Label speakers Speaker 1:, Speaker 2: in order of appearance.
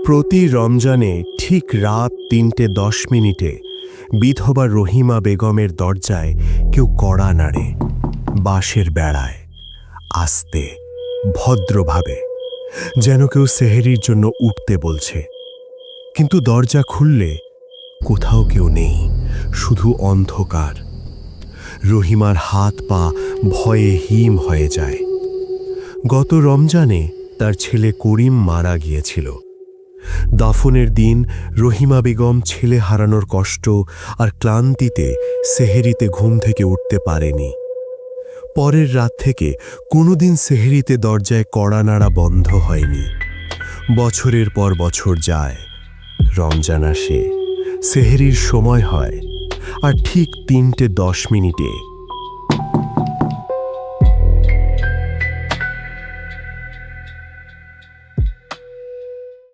Speaker 1: প্রতি রমজানে ঠিক রাত ৩:১০ বিধবা রহিমা বেগমের দরজায় কেউ কড়া নাড়ে, বাঁশের বেড়ায়, আস্তে, ভদ্রভাবে, যেন কেউ সেহরির জন্য উঠতে বলছে। কিন্তু দরজা খুললে কোথাও কেউ নেই, শুধু অন্ধকার। রহিমার হাত পা ভয়ে হিম হয়ে যায়। গত রমজানে তার ছেলে করিম মারা গিয়েছিল। দাফনের দিন রহিমা বেগম ছেলে হারানোর কষ্ট আর ক্লান্তিতে সেহরিতে ঘুম থেকে উঠতে পারেনি। পরের রাত থেকে কোনোদিন সেহরিতে দরজায় কড়া নাড়া বন্ধ হয়নি। বছরের পর বছর যায়, রমজান আসে, সেহরির সময় হয়, আর ঠিক ৩:১০